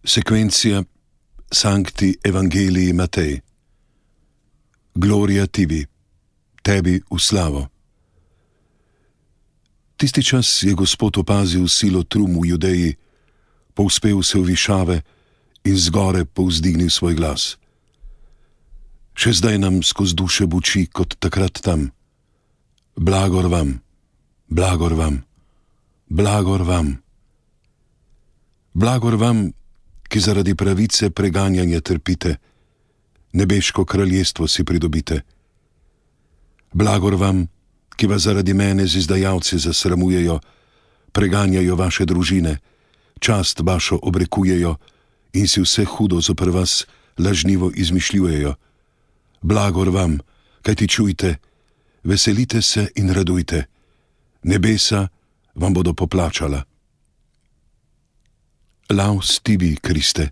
Sequentia Sancti Evangelii Matej. Gloria tibi, tebi v slavo. Tisti čas je Gospod opazil silo trum v Judeji, povzpel se v višave in zgore povzdignil svoj glas. Še zdaj nam skozi duše buči kot takrat tam. Blagor vam, blagor vam, blagor vam. Blagor vam, ki zaradi pravice preganjanja trpite, nebeško kraljestvo si pridobite. Blagor vam, ki vas zaradi mene z izdajalci zasramujejo, preganjajo vaše družine, čast vašo obrekujejo in si vse hudo zoper vas lažnivo izmišljujejo. Blagor vam, kajti čujte, veselite se in radujte, nebesa vam bodo poplačala. Laus tibi, Kriste,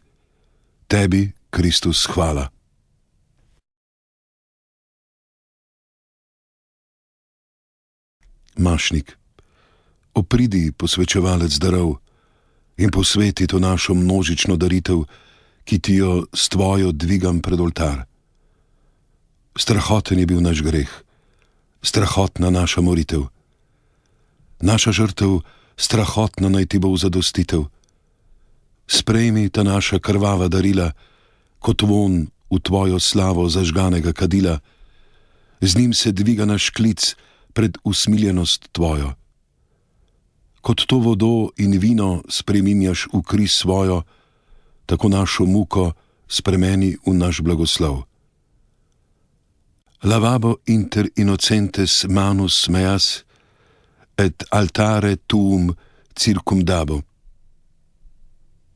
tebi, Kristus, hvala. Mašnik. Opridi, posvečevalec darov, in posveti to našo množično daritev, ki ti jo s tvojo dvigam pred oltar. Strahoten je bil naš greh, strahotna naša molitev. Naša žrtev, strahotna naj ti bo v zadostitev. Sprejmi ta naša krvava darila, kot von v tvojo slavo zažganega kadila, z njim se dviga naš klic pred usmiljenost tvojo. Kot to vodo in vino spreminjaš v kri svojo, tako našo muko spremeni v naš blagoslov. Lavabo inter innocentes manus meas, et altare tuum circumdabo.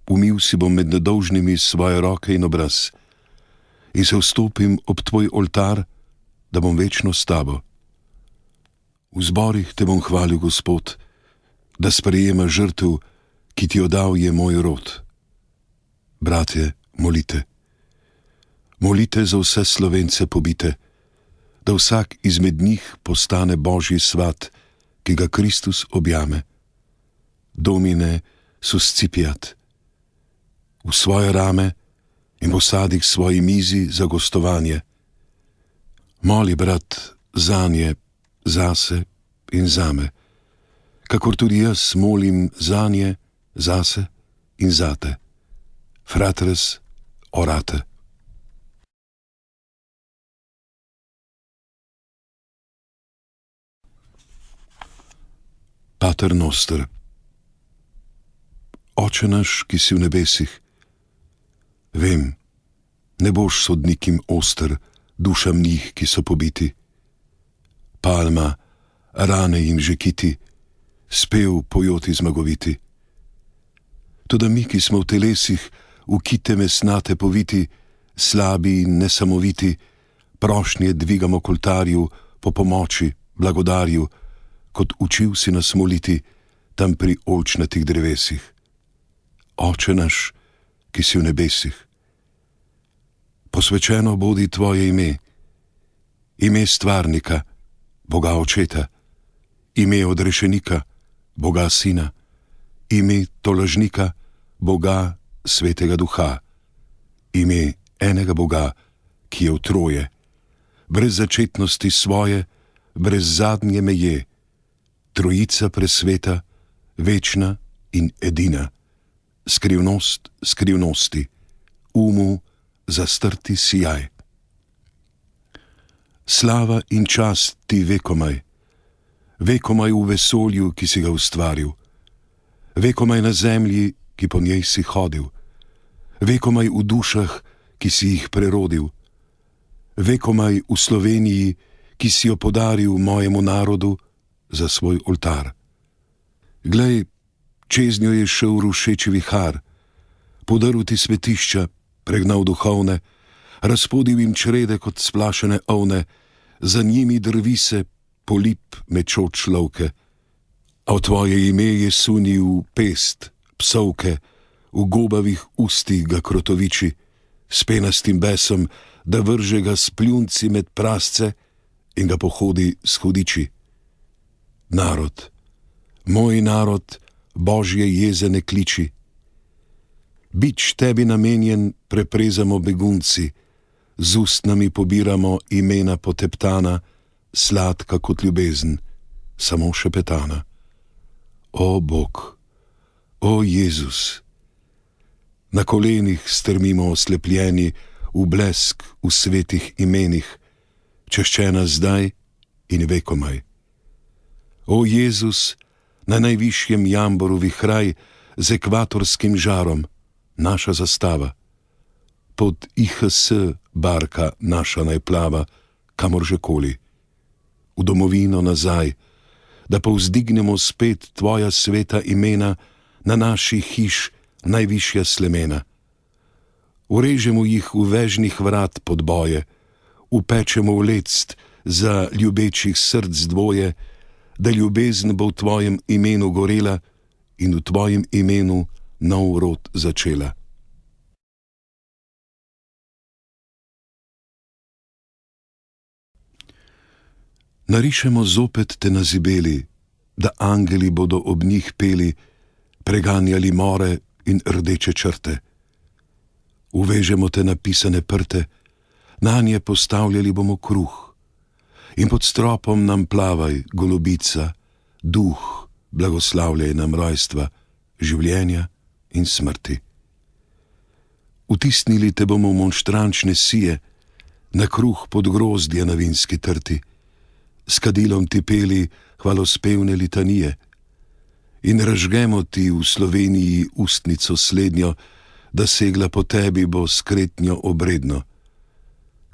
Umil si bom med nedolžnimi svoje roke in obraz in se vstopim ob tvoj oltar, da bom večno s tabo. V zborih te bom hvalil, Gospod, da sprejema žrtev, ki ti jo dal je moj rod. Bratje, molite. Molite za vse Slovence pobite, da vsak izmed njih postane Božji svat, ki ga Kristus objame. Domine suscipiat. V svoje rame in posadi k svoji mizi za gostovanje. Moli, brat, zanje, zase in zame, kakor tudi jaz molim zanje, zase in zate. Fratres orate. Pater noster. Oče naš, ki si v nebesih, vem, ne boš sodnikim oster dušam njih, ki so pobiti. Palma, rane jim že kiti, spev pojoti zmagoviti. Toda mi, ki smo v telesih, v kite mesnate poviti, slabi in nesamoviti, prošnje dvigamo k oltarju po pomoči, blagodarju, kot učil si nas moliti tam pri oljčnatih drevesih. Oče naš, ki si v nebesih, posvečeno bodi tvoje ime, ime stvarnika, Boga Očeta, ime odrešenika, Boga Sina, ime tolažnika, Boga Svetega Duha, ime enega Boga, ki je v troje, brez začetnosti svoje, brez zadnje meje, trojica presveta, večna in edina, skrivnost skrivnosti, umu zastrti sijaj. Slava in čast ti vekomaj v vesolju, ki si ga ustvaril, vekomaj na zemlji, ki po njej si hodil, vekomaj v dušah, ki si jih prerodil, vekomaj v Sloveniji, ki si jo podaril mojemu narodu za svoj oltar. Glej, čez njo je šel rušeči vihar, podaril ti svetišča, pregnal duhovne, razpodil jim črede kot splašene ovne, za njimi drvi se polip mečoč lovke. A v tvoje ime je sunil pest, psovke, v gobavih ustih ga krotoviči, s penastim besom, da vrže ga s pljunci med prasce in ga pohodi s hudiči. Narod, moj narod, Božje jeze ne kliči. Bič tebi namenjen preprezamo begunci, z ustnami pobiramo imena poteptana, sladka kot ljubezen, samo šepetana. O Bog, o Jezus! Na kolenih strmimo oslepljeni v blesk v svetih imenih, češčena zdaj in vekomaj. O Jezus, na najvišjem jamboru vihraj z ekvatorskim žarom, naša zastava. Pod IHS barka naša naj plava, kamor že koli. V domovino nazaj, da povzdignemo spet tvoja sveta imena na naših hiš najvišja slemena. Urežemo jih v vežnih vrat pod boje, upečemo v lect za ljubečih src dvoje, da ljubezen bo v tvojem imenu gorela in v tvojem imenu nov rod začela. Narišemo zopet te na zibeli, da angeli bodo ob njih peli, preganjali more in rdeče črte. Uvežemo te napisane prte, nanje postavljali bomo kruh. In pod stropom nam plavaj, golobica, duh, blagoslavljaj nam rojstva, življenja in smrti. Utisnili te bomo v monštrančne sije, na kruh pod grozdje na vinski trti, s kadilom ti peli hvalospevne litanije in razžgemo ti v Sloveniji ustnico slednjo, da segla po tebi bo skretnjo obredno.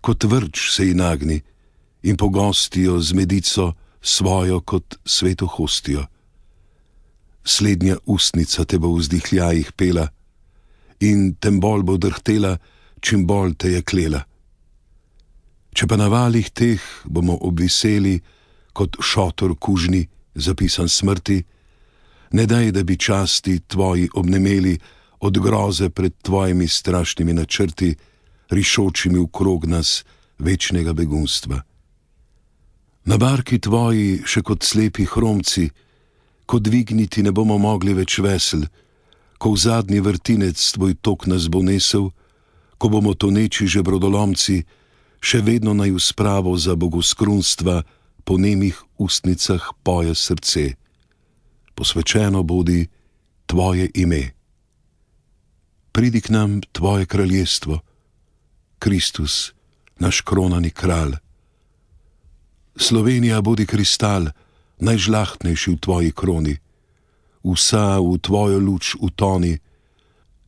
Kot vrč se ji nagni in pogostijo z medico svojo kot sveto hostijo. Slednja ustnica te bo v vzdihljajih pela in tem bolj bo drhtela, čim bolj te je klela. Če pa na valih teh bomo obviseli kot šotor kužni, zapisan smrti, ne daj, da bi časti tvoji obnemeli od groze pred tvojimi strašnimi načrti, rišočimi v krog nas večnega begunstva. Na barki tvoji še kot slepi hromci, ko dvigniti ne bomo mogli več vesel, ko v zadnji vrtinec tvoj tok nas bo nesel, ko bomo toneči že brodolomci, še vedno naj v spravo za bogoskrunstva po nemih ustnicah poje srce. Posvečeno bodi tvoje ime. Pridi k nam tvoje kraljestvo, Kristus, naš kronani kralj. Slovenija bodi kristal, najžlahtnejši v tvoji kroni, vsa v tvojo luč utoni,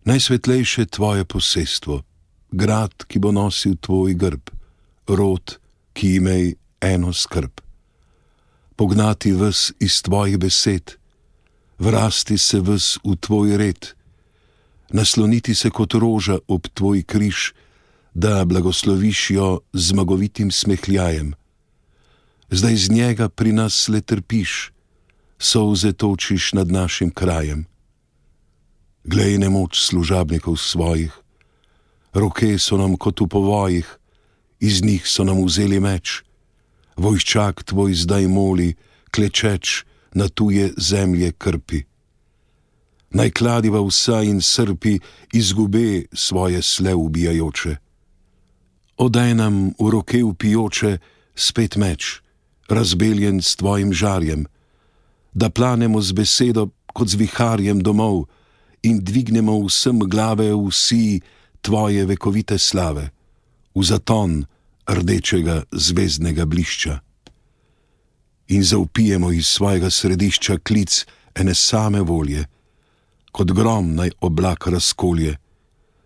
najsvetlejše tvoje posestvo, grad, ki bo nosil tvoj grb, rod, ki imej eno skrb. Pognati ves iz tvojih besed, vrasti se ves v tvoj red, nasloniti se kot roža ob tvoj križ, da blagosloviš jo zmagovitim smehljajem. Zdaj z njega pri nas le trpiš, solze točiš nad našim krajem. Glej nemoč služabnikov svojih, roke so nam kot v povojih, iz njih so nam vzeli meč, vojščak tvoj zdaj moli, klečeč na tuje zemlje krpi. Naj kladiva vsa in srpi izgube svoje sle ubijajoče. Odaj nam v roke vpijoče spet meč, razbeljen s tvojim žarjem, da planemo z besedo kot z viharjem domov in dvignemo vsem glave vsi tvoje vekovite slave, v zaton rdečega zvezdnega blišča. In zavpijemo iz svojega središča klic ene same volje, kot grom naj oblak razkolje.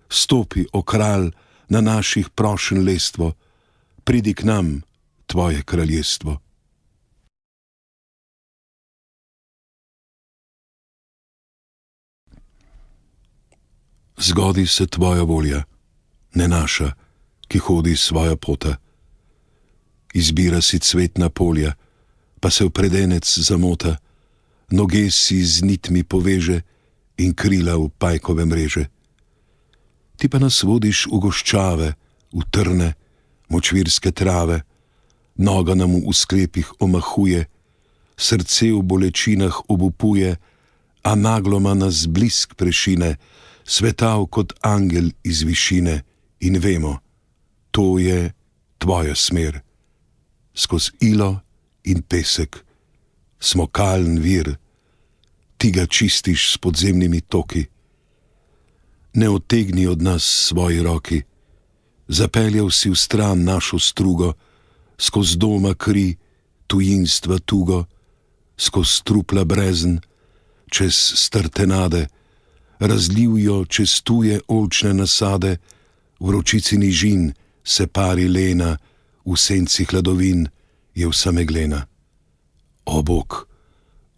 Stopi, o kralj, na naših prošenj lestvo, pridi k nam tvoje kraljestvo. Zgodi se tvoja volja, ne naša, ki hodi svoja pota. Izbira si cvetna polja, pa se v predenec zamota, noge si z nitmi poveže in krila v pajkove mreže. Ti pa nas vodiš v goščave, v trne, močvirske trave, noga nam v sklepih omahuje, srce v bolečinah obupuje, a nagloma nas blisk prešine, svetal kot angel iz višine in vemo, to je tvoja smer. Skoz ilo in pesek, smokalen vir, ti ga čistiš s podzemnimi toki. Ne odtegni od nas svoji roki, zapeljal si v stran našo strugo, skoz doma kri, tujinstva tugo, skoz trupla brezen, čez strtenade, razlil jo čez tuje oljčne nasade, vročici nižin se pari lena, v senci hladovin je vsa meglena. O Bog,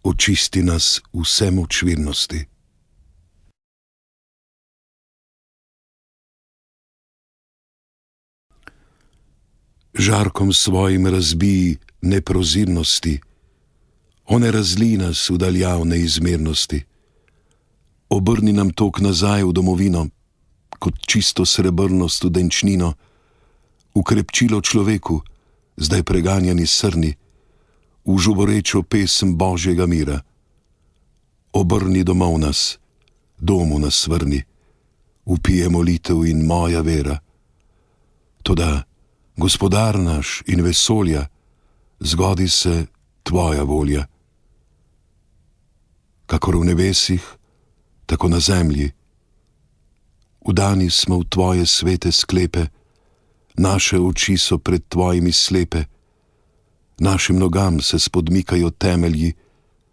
očisti nas vse močvirnosti. Žarkom svojim razbiji neprozirnosti, one razli nas v daljav neizmernosti. Obrni nam tok nazaj v domovino, kot čisto srebrno studenčnino, ukrepčilo človeku, zdaj preganjani srni, v žuborečo pesem Božjega mira. Obrni domov nas, domu nas vrni, vpije molitev in moja vera. Toda, Gospodar naš in vesolja, zgodi se tvoja volja. Kakor v nebesih, tako na zemlji. Vdani smo v tvoje svete sklepe, naše oči so pred tvojimi slepe, našim nogam se spodmikajo temelji,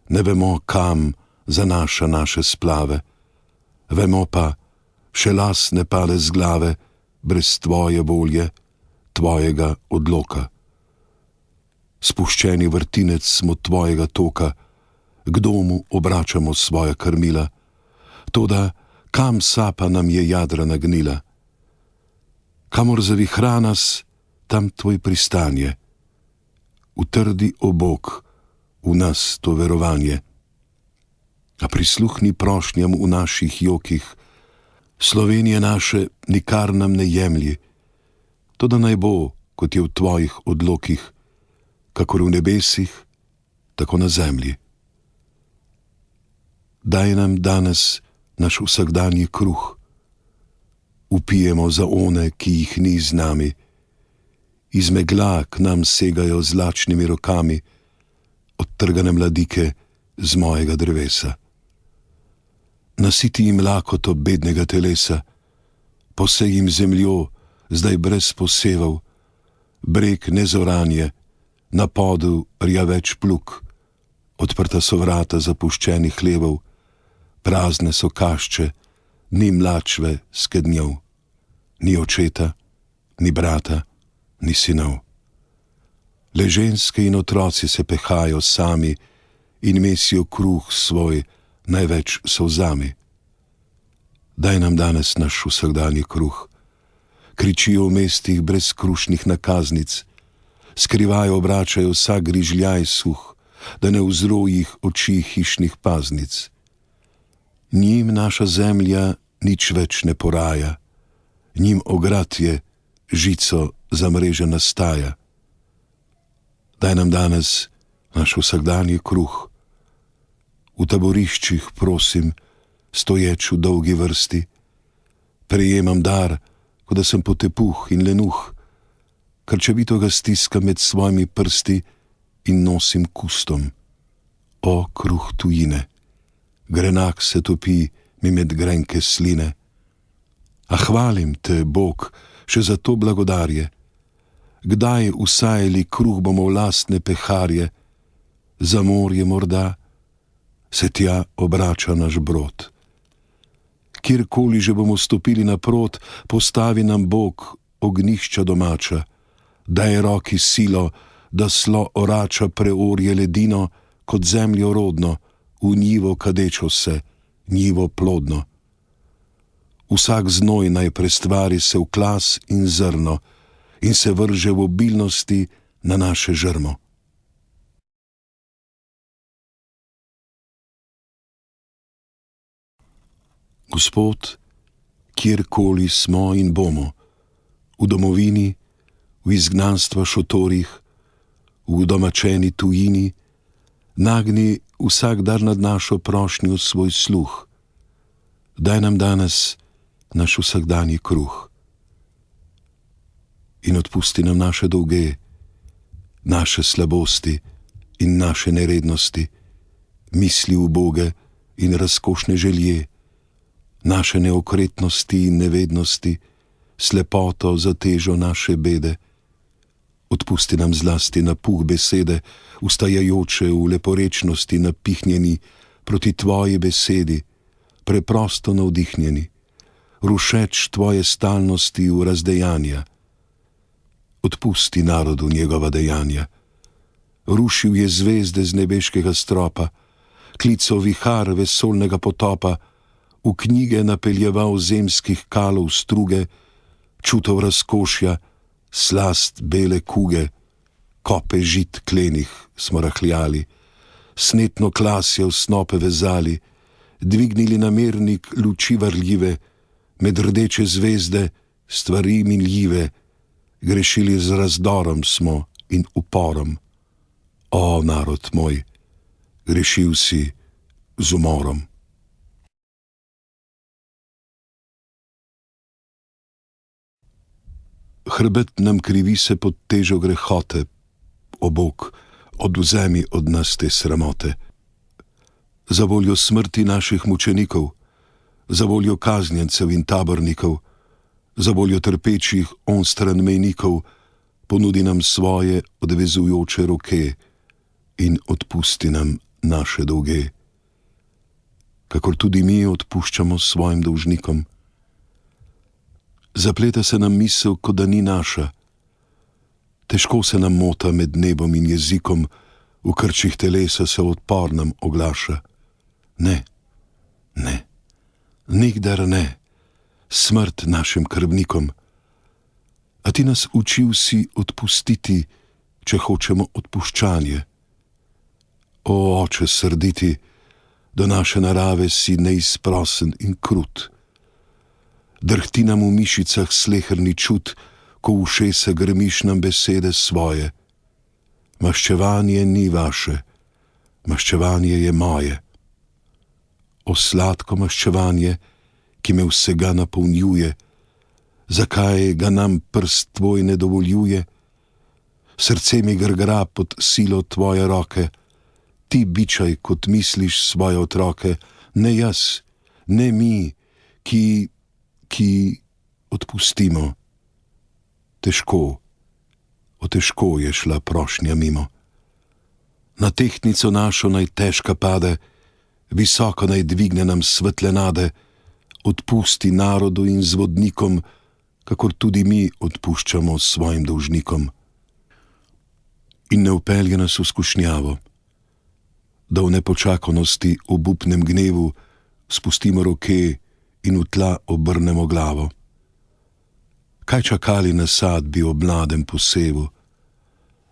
ne vemo, kam zanaša naše splave. Vemo pa, še las ne pade z glave, brez tvoje volje, tvojega odloka. Spuščeni vrtinec smo tvojega toka, k domu obračamo svoja krmila, toda kam sapa nam je jadra nagnila? Kamor zavihra nas, tam tvoj pristanje. Utrdi, o Bog, v nas to verovanje. A prisluhni prošnjam v naših jokih, Slovenije naše nikar nam ne jemlji, toda naj bo, kot je v tvojih odlokih, kakor v nebesih, tako na zemlji. Daj nam danes naš vsakdanji kruh, vpijemo za one, ki jih ni z nami, iz megla k nam segajo z lačnimi rokami, odtrgane mladike z mojega drevesa. Nasiti jim lakoto bednega telesa, posej jim zemljo, zdaj brez poseval, breg nezoranje, na podu rjaveč pluk, odprta so vrata zapuščenih hlevov, prazne so kašče, ni mlačve skednjev, ni očeta, ni brata, ni sinov. Le ženske in otroci se pehajo sami in mesijo kruh svoj največ solzami. Daj nam danes naš vsakdanji kruh, kričijo v mestih brez krušnih nakaznic, skrivaj obračajo vsak grižljaj suh, da ne vzro jih oči hišnih paznic. Njim naša zemlja nič več ne poraja, njim ogradje žico za mreže nastaja. Daj nam danes naš vsakdanji kruh. V taboriščih, prosim, stoječ v dolgi vrsti, prejemam dar, kot da sem potepuh in lenuh, krčevito ga stiskam med svojimi prsti in nosim kustom. O kruh tujine, grenak se topi mi med grenke sline. A hvalim te, Bog, še za to blagodarje. Kdaj usajali kruh bomo v lastne peharje, za morje morda se tja obrača naš brod. Kjerkoli že bomo stopili naprot, postavi nam Bog ognjišča domača, daj roki silo, da slo orača preorje ledino, kot zemljo rodno, v njivo kadečo se, njivo plodno. Vsak znoj naj prestvari se v klas in zrno in se vrže v obilnosti na naše žrmo. Gospod, kjerkoli smo in bomo, v domovini, v izgnanstva šotorih, v domačeni tujini, nagni vsak dar nad našo prošnjo svoj sluh. daj nam danes naš vsakdanji kruh. In odpusti nam naše dolge, naše slabosti in naše nerednosti, misli uboge in razkošne želje, naše neokretnosti in nevednosti, slepoto za težo naše bede. Odpusti nam zlasti napuh besede, ustajajoče v leporečnosti napihnjeni proti tvoji besedi, preprosto navdihnjeni, rušeč tvoje stalnosti v razdejanja. Odpusti narodu njegova dejanja. Rušil je zvezde z nebeškega stropa, klical vihar vesolnega potopa, v knjige napeljeval zemskih kalov struge, čutov razkošja, slast bele kuge, kope žit klenih smo rahljali, snetno klasje v snope vezali, dvignili namernik luči varljive, med rdeče zvezde stvari minljive, grešili z razdorom smo in uporom. O, narod moj, grešil si z umorom. Hrbet nam krivi se pod težo grehote, o Bog, odvzemi od nas te sramote. Za voljo smrti naših mučenikov, za voljo kaznjencev in tabornikov, za voljo trpečih onstran mejnikov, ponudi nam svoje odvezujoče roke in odpusti nam naše dolge. Kakor tudi mi odpuščamo svojim dolžnikom. Zapleta se nam misel, kot da ni naša. Težko se nam mota med nebom in jezikom, v krčih telesa se odpor nam oglaša. Ne, ne, nikdar ne, smrt našim krvnikom. A ti nas učil si odpustiti, če hočemo odpuščanje. O, oče srditi, do naše narave si neizprosen in krut. Drhti nam v mišicah sleherni čut, ko v ušesa grmiš nam besede svoje. Maščevanje ni vaše, maščevanje je moje. O sladko maščevanje, ki me vsega napolnjuje, zakaj ga nam prst tvoj ne dovoljuje? Srce mi grgra pod silo tvoje roke, ti bičaj, kot misliš svoje otroke, ne jaz, ne mi, ki odpustimo. Težko, težko je šla prošnja mimo. Na tehtnico našo naj težka pade, visoko naj dvigne nam svetle nade, odpusti narodu in zvodnikom, kakor tudi mi odpuščamo svojim dolžnikom. In ne vpelje nas v skušnjavo, da v nepočakanosti, obupnem gnevu, spustimo roke in v tla obrnemo glavo. Kaj čakali na sadbi ob mladem posevu?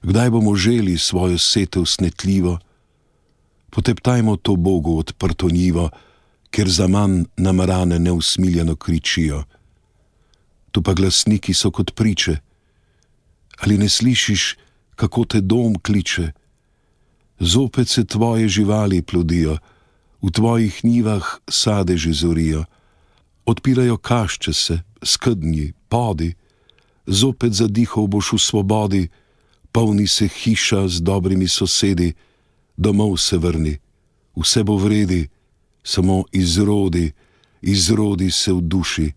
Kdaj bomo želi svojo setev snetljivo? Poteptajmo to Bogu odprto njivo, ker zaman nam rane neusmiljeno kričijo. Tu pa glasniki so kot priče. Ali ne slišiš, kako te dom kliče? Zopet se tvoje živali plodijo, v tvojih njivah sadeži zorijo. Odpirajo kašče se, skednji, podi, zopet zadihal boš v svobodi, polni se hiša z dobrimi sosedi, domov se vrni, vse bo vredi, samo izrodi se v duši,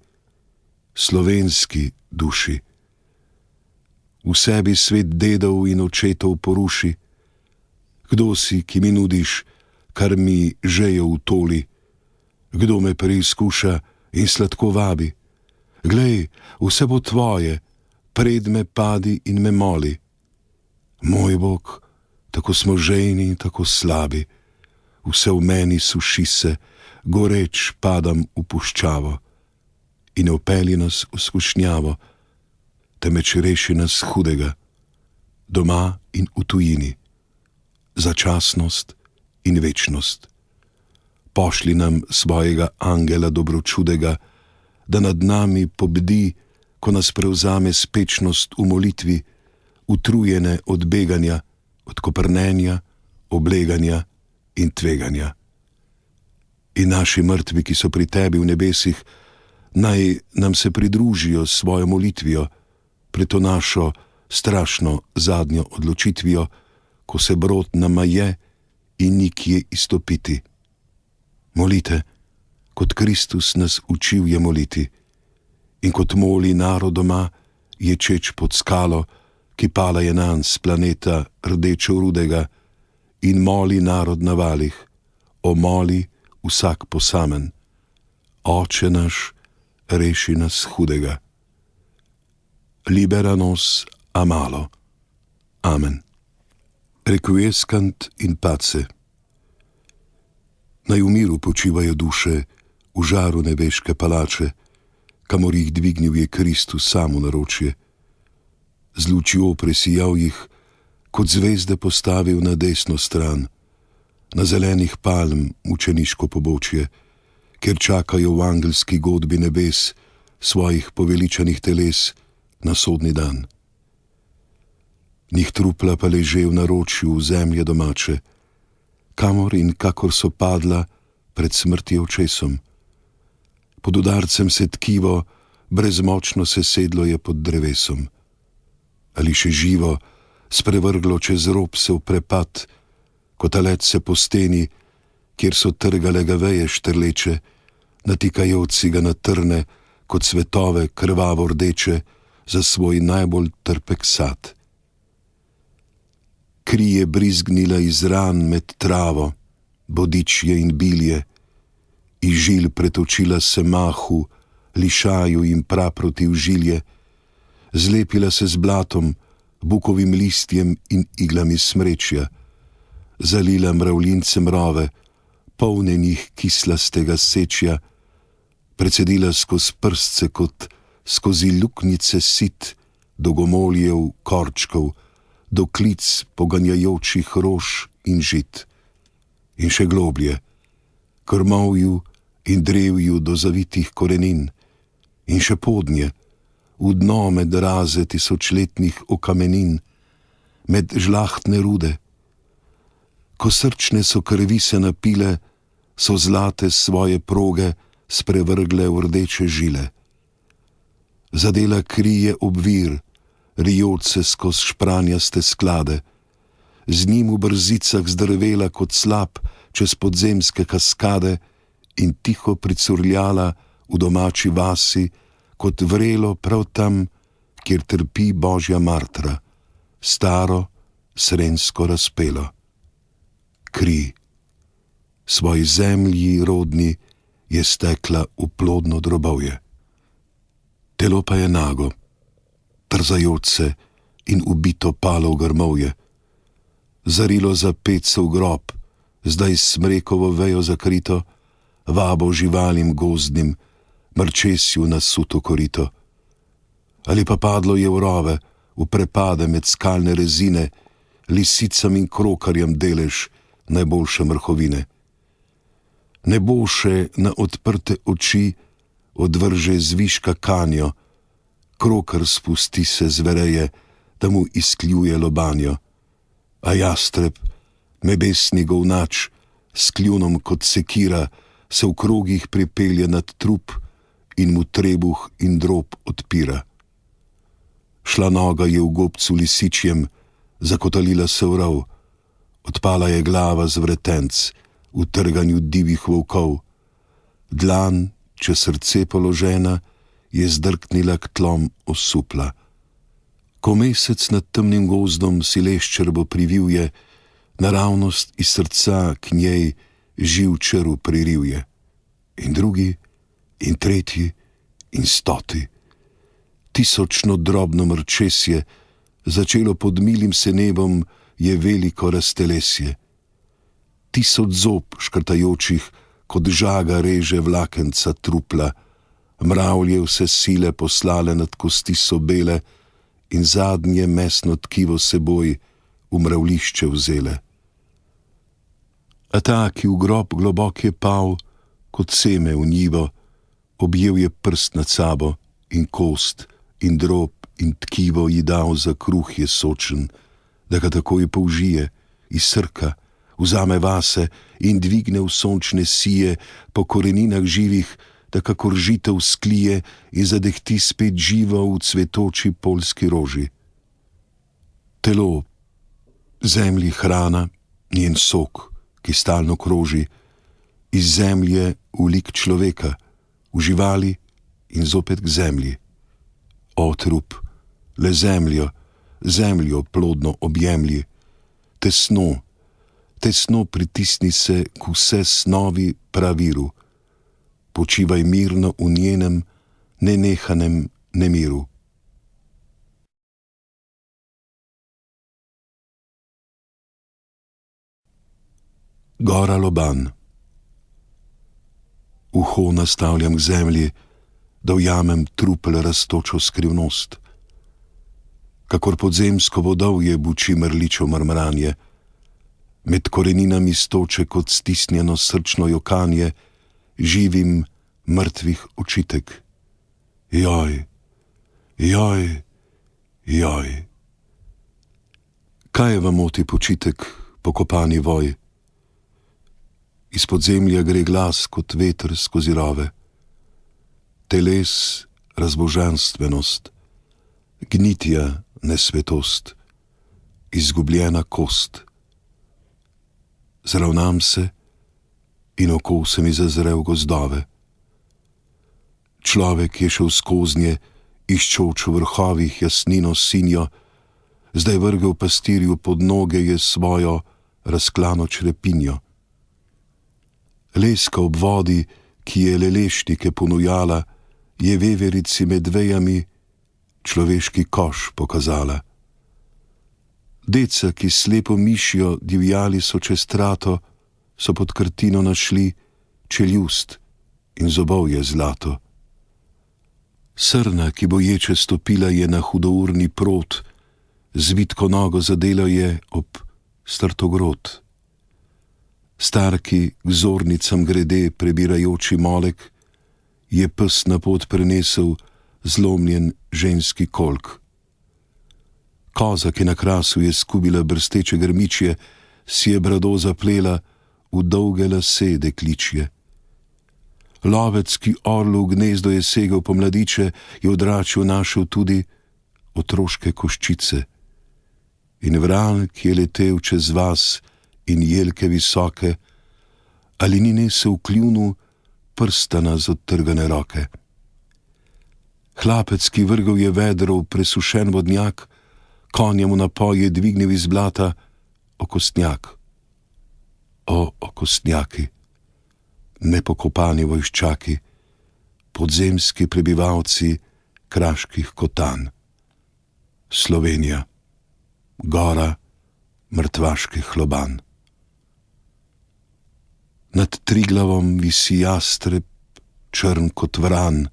slovenski duši. V sebi svet dedov in očetov poruši. Kdo si, ki mi nudiš, kar mi žejo utoli? Kdo me preizkuša in sladko vabi? Glej, vse bo tvoje, pred me padi in me moli. Moj Bog, tako smo žejni in tako slabi, vse v meni suši se, goreč padam v puščavo. In ne vpelji nas v skušnjavo, temveč reši nas hudega, doma in v tujini, začasnost in večnost. Pošli nam svojega angela dobročudega, da nad nami pobdi, ko nas prevzame spečnost v molitvi, utrujene od beganja, od koprnenja, obleganja in tveganja. In naši mrtvi, ki so pri tebi v nebesih, naj nam se pridružijo s svojo molitvijo pred to našo strašno zadnjo odločitvijo, ko se brod nama je in nikje izstopiti. Molite, kot Kristus nas učil je moliti, in kot moli narodoma, ječeč pod skalo, ki pala je nanj s planeta rdečo-rudega, in moli narod na valih, o moli vsak posamen. Oče naš, reši nas hudega. Libera nos a malo. Amen. Requiescant in pace. Naj v miru počivajo duše v žaru nebeške palače, kamor jih dvignil je Kristus sam v naročje. Z lučjo presijal jih, kot zvezde postavil na desno stran, na zelenih palm učeniško pobočje, kjer čakajo v angelski godbi nebes svojih poveličanih teles na sodni dan. Njih trupla pa leže v naročju zemlje domače, kamor in kakor so padla pred smrtjo očesom. Pod udarcem se tkivo brezmočno sesedlo je pod drevesom. Ali še živo, sprevrglo čez rob se v prepad, kot talec se po steni, kjer so trgale ga veje štrleče, natikajoci ga na trne, kot cvetove krvavo rdeče, za svoj najbolj trpek sad. Kri je brizgnila iz ran med travo, bodičje in bilje, iz žil pretočila se mahu, lišaju in praproti v žilje, zlepila se z blatom, bukovim listjem in iglami smrečja, zalila mravljince mrove, polne njih kislastega sečja, precedila skozi prstce kot skozi luknjice sit, do gomoljev, korčkov, do klic poganjajočih rož in žit. In še globlje, krmovju in drevju do zavitih korenin, in še podnje, v dno med raze tisočletnih okamenin, med žlahtne rude. Ko srčne so krvi se napile, so zlate svoje proge sprevrgle v rdeče žile. Zadela krije obvir, rijoče skoz špranjaste sklade, z njim v brzicah zdrvela kot slap čez podzemske kaskade in tiho pricurljala v domači vasi, kot vrelo prav tam, kjer trpi Božja martra, staro, srensko razpelo. Kri, svoji zemlji rodni, je stekla v plodno drobovje. Telo pa je nago, trzajoč se in ubito palo v grmovje. Zarilo za pece v grob, zdaj smrekovo vejo zakrito, vabo živalim gozdnim, mrčesju na suto korito. Ali pa padlo je v rove, v prepade med skalne rezine, lisicam in krokarjem delež najboljše mrhovine. Nebo še na odprte oči odvrže zviška kanjo, krokar spusti se zvereje, da mu izkljuje lobanjo, a jastreb, nebesni govnač, s kljunom kot sekira, se v krogih pripelje nad trup in mu trebuh in drob odpira. Šla noga je v gobcu lisičjem, zakotalila se v rov, odpala je glava z vretenc, v trganju divjih volkov. Dlan, če srce položena, je zdrknila k tlom osupla. Ko mesec nad temnim gozdom si leščerbo privivje, naravnost iz srca k njej živ črv pririvje. In drugi, in tretji, in stoti. Tisočno drobno mrčesje, začelo pod milim se nebom, je veliko raztelesje. Tisoč zob škrtajočih, kot žaga reže vlakenca trupla, mravlje vse sile poslale nad kosti so bele in zadnje mesno tkivo seboj v mravlišče vzele. A ta, ki v grob globok je pal, kot seme v njivo, objel je prst nad sabo in kost in drob in tkivo ji dal za kruh je sočen, da ga takoj použije, izsrka, vzame vase in dvigne v sončne sije po koreninah živih, da kakor žitev sklije in zadehti spet živo v cvetoči poljski roži. Telo, zemlji hrana, njen sok, ki stalno kroži, iz zemlje v lik človeka, v živali in zopet k zemlji. O trup, le zemljo, zemljo plodno objemlji, tesno, tesno pritisni se k vse snovi praviru, počivaj mirno v njenem nenehanem nemiru. Gora Loban. Uho nastavljam k zemlji, da ujamem trupel rastočo skrivnost. Kakor podzemsko vodovje buči mrličo mrmranje, med koreninami stoče kot stisnjeno srčno jokanje, živim mrtvih očitek. Joj, joj, joj. Kaj vam moti počitek, pokopani voj? Iz podzemlja gre glas kot veter skozi rove. Teles razbožanstvenost, gnitja nesvetost, izgubljena kost. Zravnam se in oko se mi zazre v gozdove. Človek je šel skoznje, iščoč v vrhovih jasnino sinjo, zdaj vrgel pastirju pod noge je svojo razklano črepinjo. Leska ob vodi, ki je lelešnike ponujala, je veverici med vejami človeški koš pokazala. Deca, ki slepo mišijo divjali so čez trato, so pod krtino našli čeljust in zobovje zlato. Srna, ki boječe stopila je na hudourni prot, z vitko nogo zadela je ob strtogrot. Starki k zornicam grede prebirajoči molek, je pes na pot prenesel zlomljen ženski kolk. Koza, ki na krasu je skubila brsteče grmičje, si je brado zaplela v dolge lase dekličje. Lovec, ki orlu v gnezdo je segel po mladiče, je v dračju našel tudi otroške koščice. In vran, ki je letel čez vas in jelke visoke, ali ni nesel v kljunu prstana z odtrgane roke. Hlapec, ki vrgel je vedro v presušen vodnjak, konjemu napoj je dvignil iz blata okostnjak. O okostnjaki, nepokopani vojščaki, podzemski prebivalci kraških kotanj. Slovenija, gora mrtvaških Loban. Nad Triglavom visi jastreb, črn kot vran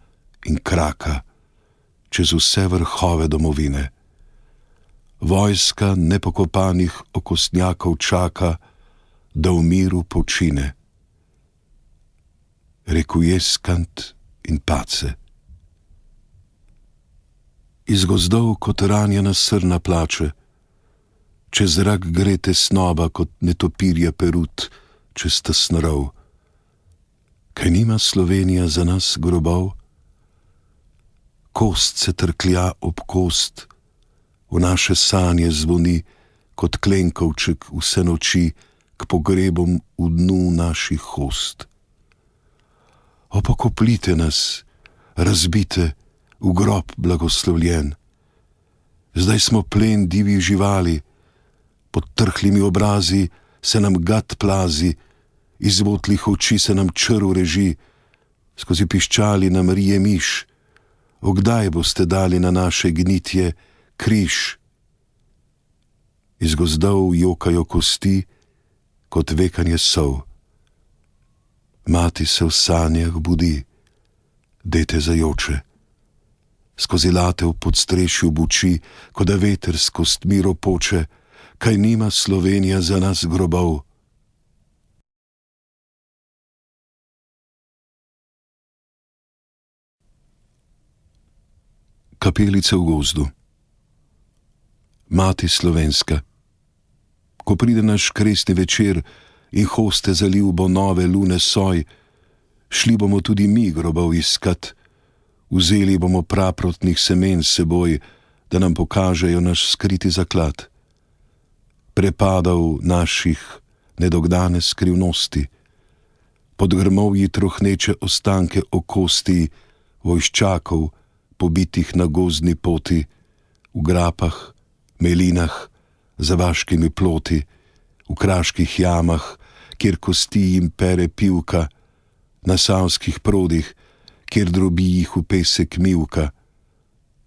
in kraka, čez vse vrhove domovine. Vojska nepokopanih okostnjakov čaka, da v miru počine. Rekujeskant in pace. Iz gozdov kot ranjena srna plače, čez zrak gre tesnoba kot netopirja perut čez tesno rov. Kaj nima Slovenija za nas grobov? Kost se trklja ob kost, v naše sanje zvoni kot klenkovček vse noči k pogrebom v dnu naših host. Opokoplite nas, razbite, v grob blagoslovljen. Zdaj smo plen divjih živali, pod trhlimi obrazi se nam gad plazi, iz votlih oči se nam črv reži, skozi piščali nam rije miš. Kdaj boste dali na naše gnitje križ? Iz gozdov jokajo kosti, kot vekanje sov. Mati se v sanjah budi, dete zajoče. Skozi late v podstrešju buči, ko da veter s kostmi ropoče, kaj nima Slovenija za nas grobov? Kapelica v gozdu. Mati slovenska, Ko pride naš kresni večer in hoste zaliv bo nove lune soj, šli bomo tudi mi grobov iskat, vzeli bomo praprotnih semen s seboj, da nam pokažejo naš skriti zaklad. Prepadal naših nedogdane skrivnosti, pod grmovji trohneče ostanke okosti vojščakov, pobitih na gozdni poti, v grapah, melinah, za vaškimi ploti, v kraških jamah, kjer kosti jim pere pivka, na savskih prodih, kjer drobi jih v pesek mivka,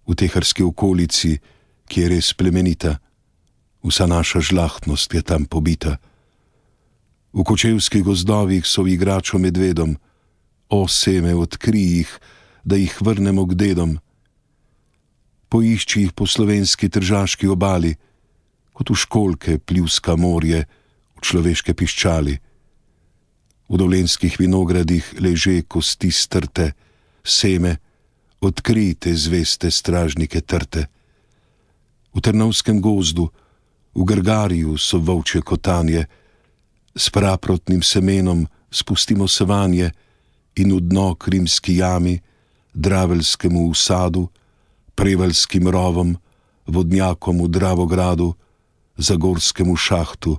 v teharski okolici, ki je res plemenita, vsa naša žlahtnost je tam pobita. V kočevskih gozdovih so igračo medvedom, o seme, odkrij jih, da jih vrnemo k dedom. Poišči jih po slovenski tržaški obali, kot v školjke pljuska morje, v človeške piščali. V dolenskih vinogradih leže kosti strte, seme, odkrijte zveste stražnike trte. V Trnovskem gozdu, v Grgariju so volčje kotanje, s praprotnim semenom spustimo sevanje in v dno Krimski jami, Draveljskemu usadu, Prevaljskim rovom, vodnjakom v Dravogradu, Zagorskemu šahtu.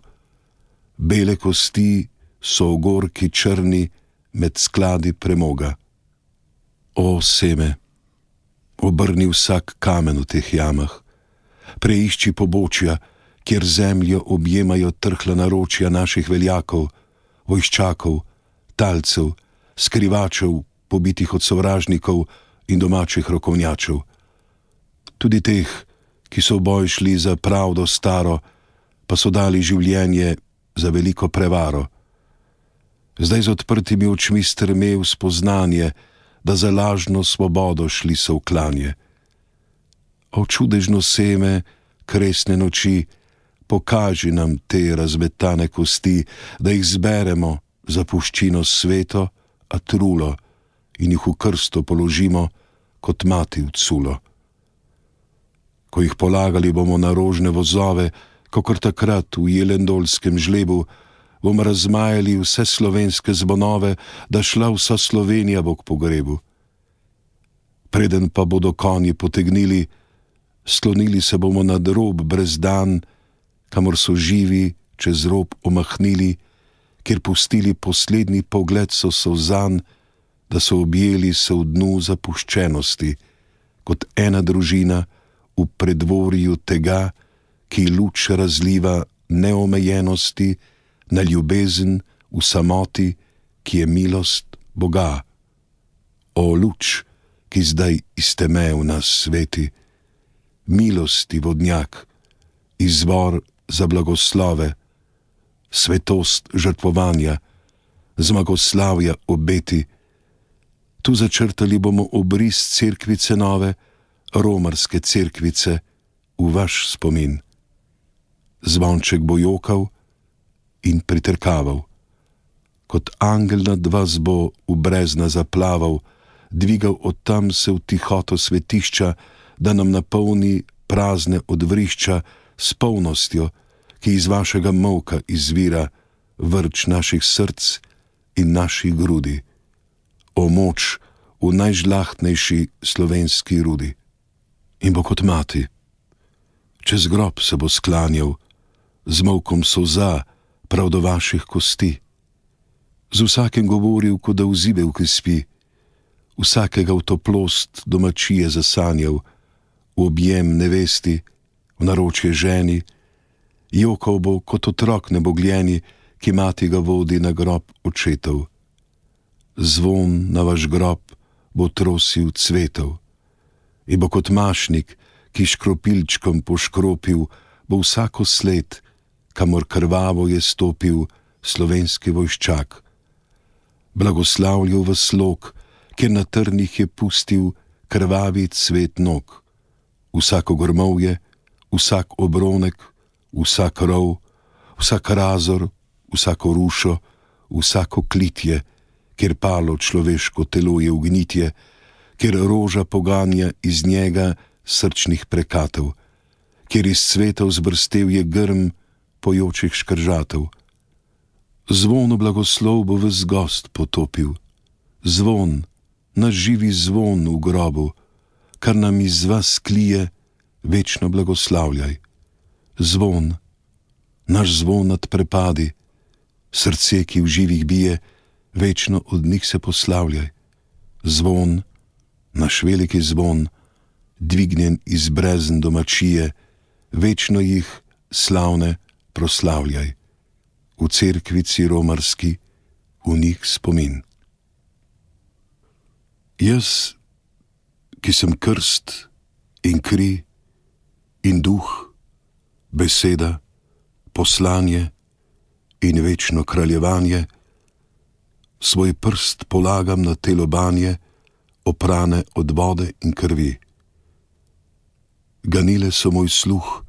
Bele kosti so ogorki črni med skladi premoga. O seme, obrni vsak kamen v teh jamah, preišči pobočja, kjer zemljo objemajo trhla naročja naših veljakov, vojščakov, talcev, skrivačev, pobitih od sovražnikov in domačih rokovnjačev. Tudi teh, ki so v boj šli za pravdo staro, pa so dali življenje za veliko prevaro. Zdaj z odprtimi očmi strme v spoznanje, da za lažno svobodo šli so v klanje. O čudežno seme, kresne noči, pokaži nam te razmetane kosti, da jih zberemo za puščino sveto, a trulo, in jih v krsto položimo, kot mati v culo. Ko jih polagali bomo na rožne vozove, kakor takrat v Jelendolskem žlebu, bomo razmajali vse slovenske zvonove, da šla vsa Slovenija bo k pogrebu. Preden pa bodo konji potegnili, sklonili se bomo nad rob brez dan, kamor so živi čez rob omahnili, kjer pustili poslednji pogled so solzan, da so objeli se v dnu zapuščenosti, kot ena družina v predvorju tega, ki luč razliva neomejenosti na ljubezen v samoti, ki je milost Boga. O luč, ki zdaj iz teme v nas sveti, milosti vodnjak, izvor za blagoslove, svetost žrtvovanja, zmagoslavja obeti. Tu začrtali bomo obris cerkvice nove, romarske cerkvice, v vaš spomin. Zvonček bo jokal in priterkaval. Kot angel nad vas bo v brezna zaplaval, dvigal od tam se v tihoto svetišča, da nam napolni prazne odvrišča s polnostjo, ki iz vašega molka izvira, vrč naših src in naših grudi. O moč v najžlahtnejši slovenski rudi. In bo kot mati, čez grob se bo sklanjal, z molkom solza prav do vaših kosti. Z vsakem govoril, kot da vzibel, ki spi, vsakega v toplost domačije zasanjal, v objem nevesti, v naročje ženi, jokal bo kot otrok nebogljeni, ki mati ga vodi na grob očetov. Zvon na vaš grob bo trosil cvetov, in bo kot mašnik, ki škropilčkom poškropil, bo vsako sled, kamor krvavo je stopil slovenski vojščak. Blagoslavljal v slog, kjer na trnih je pustil krvavi cvet nog. Vsako grmovje, vsak obronek, vsak rov, vsak razor, vsako rušo, vsako klitje, kjer palo človeško telo je ugnitje, kjer roža poganja iz njega srčnih prekatov, kjer iz cvetov zbrstel je grm pojočih škržatev. Zvon v blagoslov bo ves gost potopil. Zvon, naš živi zvon v grobu, kar nam iz vas klije, večno blagoslavljaj. Zvon, naš zvon nad prepadi, srce, ki v živih bije, večno od njih se poslavljaj. Zvon, naš veliki zvon, dvignjen iz brezen domačije, večno jih, slavne, proslavljaj. V cerkvici romarski, v njih spomin. Jaz, ki sem krst in kri in duh, beseda, poslanje in večno kraljevanje, svoj prst polagam na te lobanje, oprane od vode in krvi. Ganile so moj sluh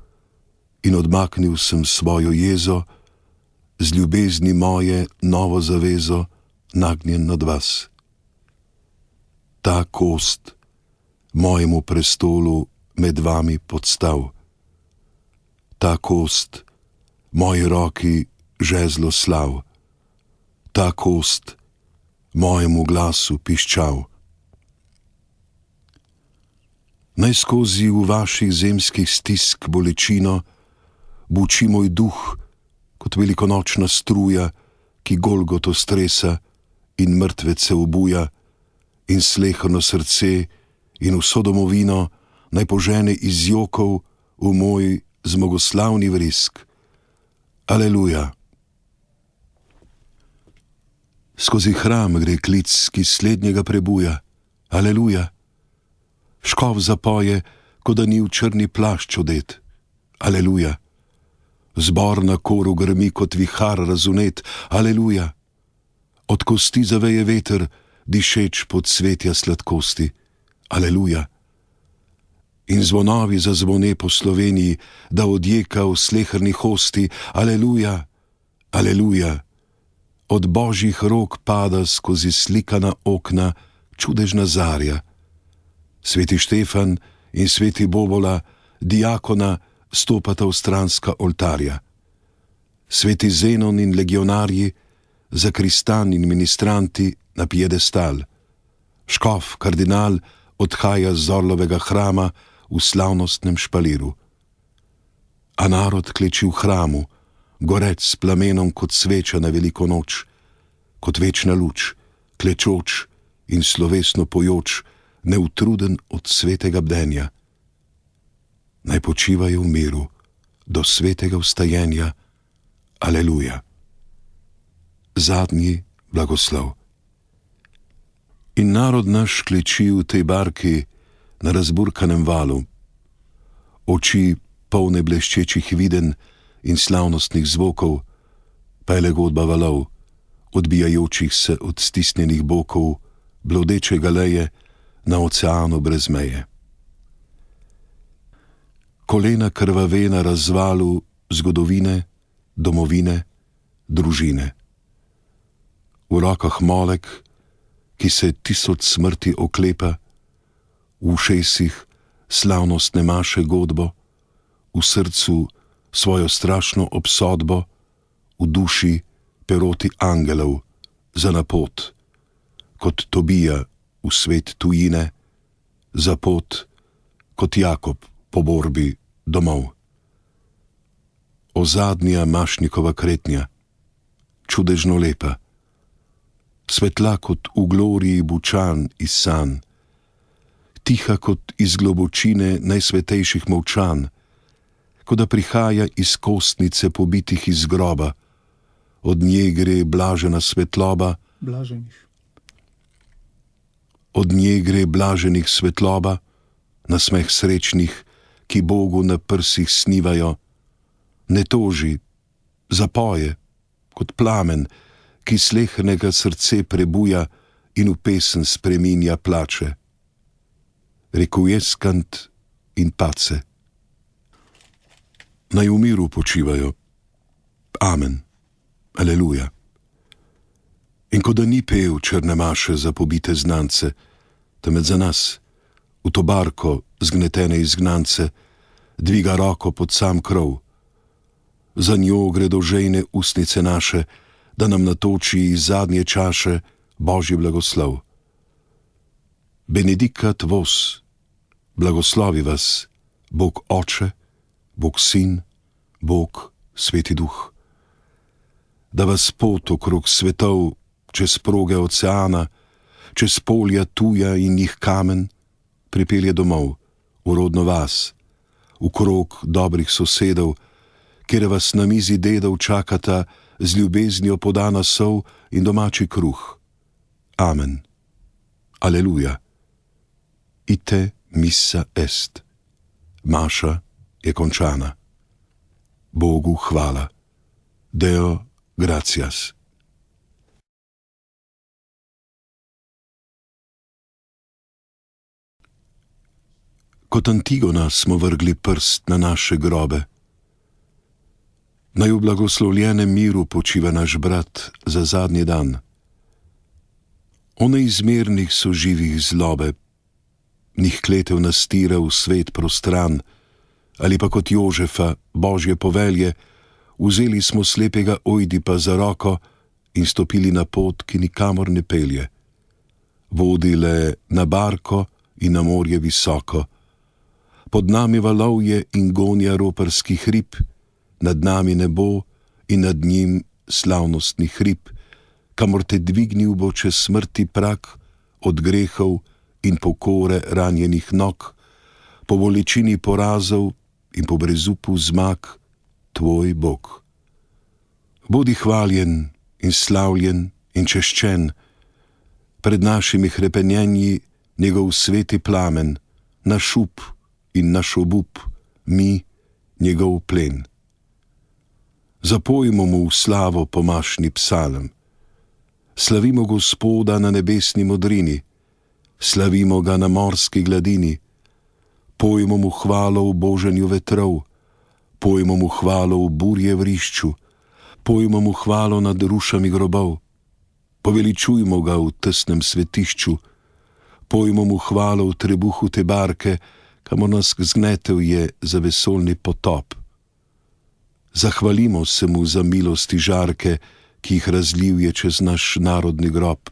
in odmaknil sem svojo jezo, z ljubezni moje novo zavezo nagnjen nad vas. Ta kost mojemu prestolu med vami podstav. Ta kost moji roki žezlo slav. Ta kost mojemu glasu piščal. Naj skozi v vaših zemskih stisk bolečino buči moj duh kot velikonočna struja, ki Golgoto stresa in mrtvece obuja, in sleherno srce in vso domovino naj požene iz jokov v moj zmagoslavni vrisk. Aleluja. Skozi hram gre klic, ki slednjega prebuja. Aleluja. Škof zapoje, kot da ni v črni plašč odet. Aleluja. Zbor na koru grmi kot vihar razunet. Aleluja. Od kosti zaveje veter, dišeč pod cvetja sladkosti. Aleluja. In zvonovi zazvone po Sloveniji, da odjeka v sleherni hosti. Aleluja. Aleluja. Od božjih rok pada skozi slikana okna čudežna zarja. Sveti Štefan in sveti Bobola, diakona, stopata v stranska oltarja. Sveti Zenon in legionarji, zakristan in ministranti na piedestal. Škof, kardinal, odhaja z orlovega hrama v slavnostnem špaliru. A narod kleči v hramu, gorec s plamenom kot sveča na veliko noč, kot večna luč, klečoč in slovesno pojoč, neutruden od svetega bdenja. Naj počivajo v miru do svetega vstajenja. Aleluja. Zadnji blagoslov. In narod naš kleči v tej barki na razburkanem valu. Oči polne bleščečih viden in slavnostnih zvokov, pa je le godba valov, odbijajočih se od stisnjenih bokov, blodeče galeje na oceanu brez meje. Kolena krvave na razvalu zgodovine, domovine, družine. V rokah molek, ki se 1000 smrti oklepa, v ušesih slavnostne maše godbo, v srcu svojo strašno obsodbo, v duši peroti angelov za napot, kot Tobija v svet tujine, za pot kot Jakob po borbi domov. Ozadnja Mašnikova kretnja, čudežno lepa, svetla kot v gloriji bučan iz san, tiha kot iz globočine najsvetejših molčan, kot da prihaja iz kostnice pobitih iz groba, od nje gre blažena svetloba, od nje gre blaženih svetloba, nasmeh srečnih, ki Bogu na prsih snivajo, ne toži, zapoje, kot plamen, ki slehernega srce prebuja in v pesem spreminja plače. Requiescant in pace. Naj v miru počivajo. Amen. Aleluja. In ko da ni pel črne maše za pobite znance, temveč za nas, v to barko zgnetene izgnance, dviga roko pod sam krov. Za njo gredo žejne ustnice naše, da nam natoči iz zadnje čaše Božji blagoslov. Benedicat vos, blagoslovi vas, Bog Oče, Bog Sin, Bog Sveti Duh. Da vas pot okrog svetov, čez proge oceana, čez polja tuja in njih kamen, pripelje domov, v rodno vas, v krog dobrih sosedov, kjer vas na mizi dedov čakata z ljubeznijo podana sol in domači kruh. Amen. Aleluja. Ite missa est. Maša je končana. Bogu hvala. Deo gratias. Kot Antigona smo vrgli prst na naše grobe. Naj v blagoslovljenem miru počiva naš brat za zadnji dan. O neizmernih soživih zlobe, njih kletev nastira v svet prostran, ali pa kot Jožefa, Božje povelje, vzeli smo slepega Ojdipa za roko in stopili na pot, ki nikamor ne pelje. Vodile na barko in na morje visoko. Pod nami valovje in gonja roparski hrib, nad nami nebo in nad njim slavnostni hrib, kamor te dvignil bo čez smrti prak od grehov in pokore ranjenih nog, po bolečini porazov in po brezupu zmag, tvoj Bog. Bodi hvaljen in slavljen in češčen, pred našimi hrepenjenji njegov sveti plamen, naš up in naš obup, mi, njegov plen. Zapojmo mu v slavo pomašni psalm. Slavimo Gospoda na nebesni modrini, slavimo ga na morski gladini, pojmo mu hvalo v boženju vetrov, pojmo mu hvalo v burje vrišču, pojmo mu hvalo nad rušami grobov, poveličujmo ga v tesnem svetišču, pojmo mu hvalo v trebuhu te barke, kamor nas zgnetel je za vesoljni potop. Zahvalimo se mu za milosti žarke, ki jih razlil je čez naš narodni grob,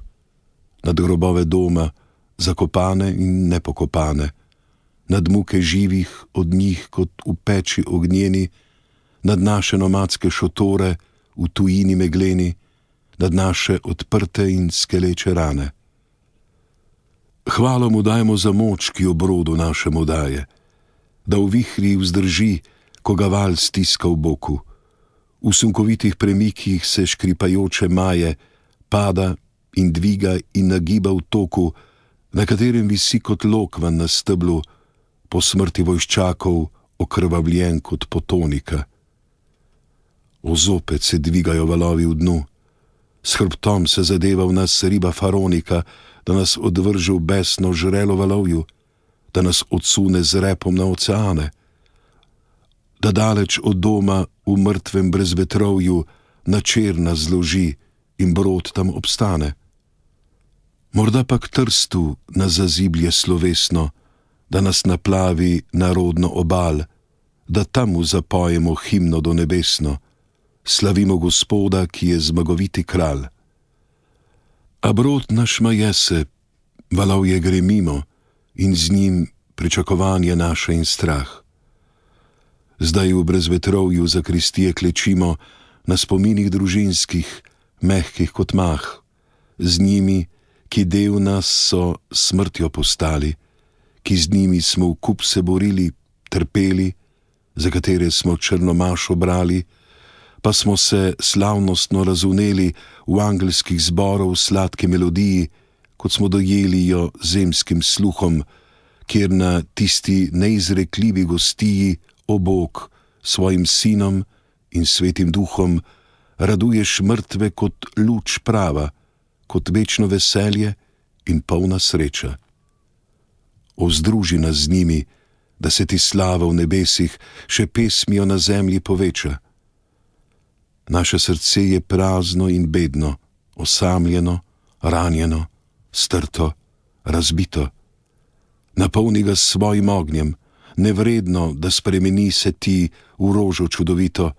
nad grobove doma, zakopane in nepokopane, nad muke živih od njih kot v peči ognjeni, nad naše nomadske šotore v tujini megleni, nad naše odprte in skeleče rane. Hvalo mu dajmo za moč, ki obrodu našemu daje, da v vihri vzdrži, ko ga val stiska v boku, v sunkovitih premikih se škripajoče maje, pada in dviga in nagiba v toku, na katerem visi kot lokvan na steblu, po smrti vojščakov okrvavljen kot potonika. O zopet se dvigajo valovi v dnu, s hrbtom se zadeva v nas riba faronika, da nas odvrže v besno žrelo valovju, da nas odsune z repom na oceane, da daleč od doma v mrtvem brezvetrovju na černa zloži in brod tam obstane. Morda pa k Trstu nas zaziblje slovesno, da nas naplavi na rodno obal, da tam mu zapojemo himno do nebesno, slavimo Gospoda, ki je zmagoviti kralj. A brod naš maje se, valovje gre mimo in z njim pričakovanje naše in strah. Zdaj v brezvetrovju zakristije klečimo na spominih družinskih, mehkih kot mah, z njimi, ki del nas so smrtjo postali, ki z njimi smo v kup se borili, trpeli, za katere smo črno mašo brali, pa smo se slavnostno razuneli v angelskih zborov sladke melodiji, kot smo dojeli jo zemskim sluhom, kjer na tisti neizrekljivi gostiji, o Bog, svojim Sinom in Svetim Duhom, raduješ mrtve kot luč prava, kot večno veselje in polna sreča. O, združi nas z njimi, da se ti slava v nebesih še pesmijo na zemlji poveča. Naše srce je prazno in bedno, osamljeno, ranjeno, strto, razbito. Napolni ga s svojim ognjem, nevredno, da spremeni se ti v rožo čudovito,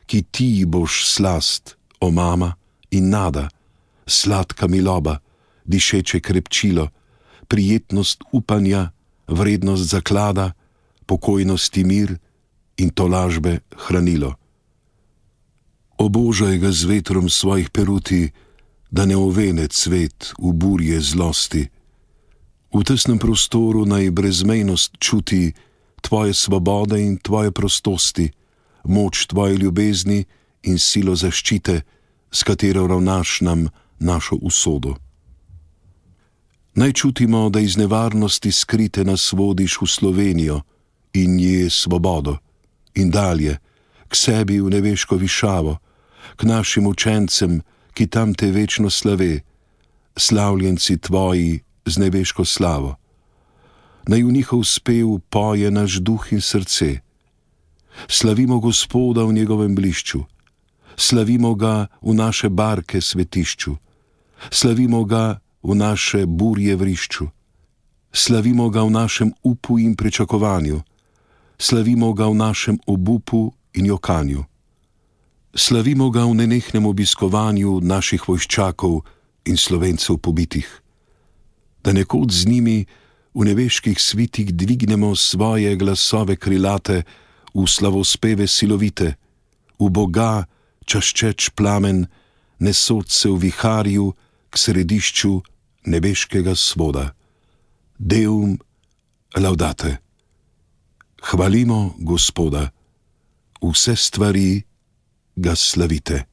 ki ti boš slast, o mama, in nada, sladka miloba, dišeče krepčilo, prijetnost upanja, vrednost zaklada, pokojnosti mir in tolažbe hranilo. Obožaj ga z vetrom svojih peruti, da ne ovene cvet v burje zlosti. V tesnem prostoru naj brezmejnost čuti tvoje svobode in tvoje prostosti, moč tvoje ljubezni in silo zaščite, s katero ravnaš nam našo usodo. Naj čutimo, da iz nevarnosti skrite nas vodiš v Slovenijo in nje svobodo, in dalje, k sebi v nebeško višavo, k našim učencem, ki tam te večno slave, slavljenci tvoji z nebeško slavo. Naj v njihov spev poje naš duh in srce. Slavimo Gospoda v njegovem blišču, slavimo ga v naše barke svetišču, slavimo ga v naše burje vrišču, slavimo ga v našem upu in pričakovanju, slavimo ga v našem obupu in jokanju. Slavimo ga v nenehnem obiskovanju naših vojščakov in Slovencev pobitih, da nekoč z njimi v nebeških svitih dvignemo svoje glasove krilate v slavospeve silovite, v Boga čaščeč plamen, nesoč se v viharju k središču nebeškega svoda. Deum laudate. Hvalimo Gospoda, vse stvari ga slavite.